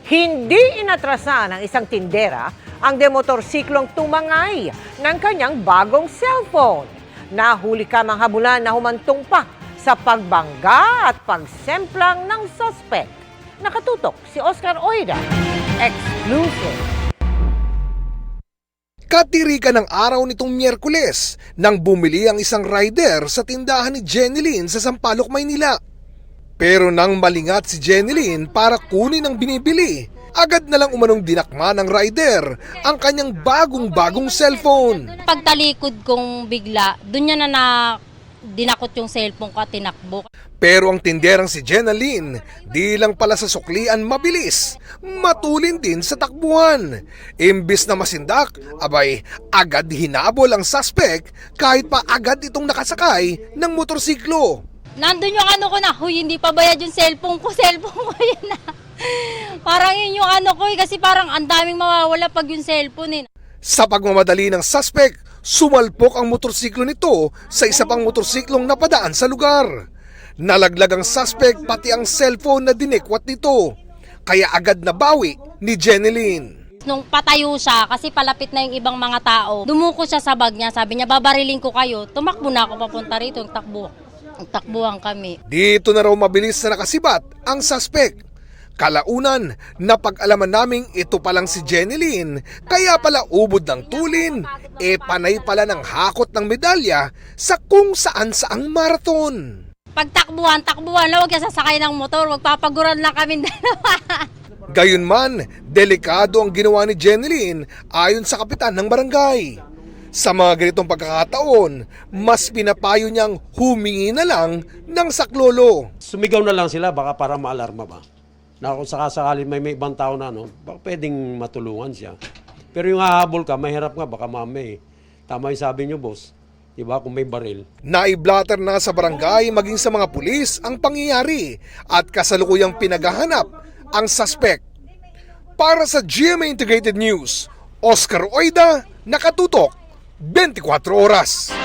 Hindi inatrasan ng isang tindera ang demotorsiklong tumangay ng kanyang bagong cellphone. Nahuli ka mga habulan na humantong pa sa pagbangga at pagsemplang ng suspect. Nakatutok si Oscar Oida. Exclusive. Katirikan ng araw nitong Miyerkules nang bumili ang isang rider sa tindahan ni Jenilyn sa Sampaloc, Maynila. Pero nang malingat si Jenilyn para kunin ang binibili, agad na lang umanong dinakma ng rider ang kanyang bagong cellphone. Pagtalikod kong bigla, doon niya na dinakot yung cellphone ko at tinakbo. Pero ang tinderang si Jenilyn, di lang pala sa suklian mabilis, matulin din sa takbuhan. Imbis na masindak, abay, agad hinabol ang suspect kahit pa agad itong nakasakay ng motorsiklo. Nandun yung ano ko na, huy, hindi pa bayad yung cellphone ko yun na. Parang yun yung ano ko kasi parang ang daming mawawala pag yung cellphone . Sa pagmamadali ng suspect, sumalpok ang motorsiklo nito sa isa pang motorsiklong napadaan sa lugar. Nalaglag ang suspect pati ang cellphone na dinikwat nito, kaya agad nabawi ni Jenilyn. Nung patayo siya, kasi palapit na yung ibang mga tao, dumuko siya sa bag niya, sabi niya, babariling ko kayo. Tumakbo na ako papunta rito, takbuhan kami. Dito na raw mabilis na nakasibat ang suspect. Kalaunan, napag-alaman naming ito palang si Jenilyn, kaya pala ubod ng tulin, panay pala ng hakot ng medalya sa kung saan-saang marathon. Pagtakbuhan, huwag siya sasakay ng motor, magpapaguran lang kami dalawa. Gayunman, delikado ang ginawa ni Jenilyn ayon sa kapitan ng barangay. Sa mga ganitong pagkakataon, mas pinapayo niyang humingi na lang ng saklolo. Sumigaw na lang sila baka para maalarma ba. Na kung sakasakali may ibang tao na baka pwedeng matulungan siya. Pero yung hahabol ka, mahirap nga baka mamay. Tama yung sabi niyo, boss. Diba kung may baril. Naiblatter na sa barangay maging sa mga pulis ang pangyayari at kasalukuyang pinaghahanap ang suspect. Para sa GMA Integrated News, Oscar Oida, nakatutok 24 oras.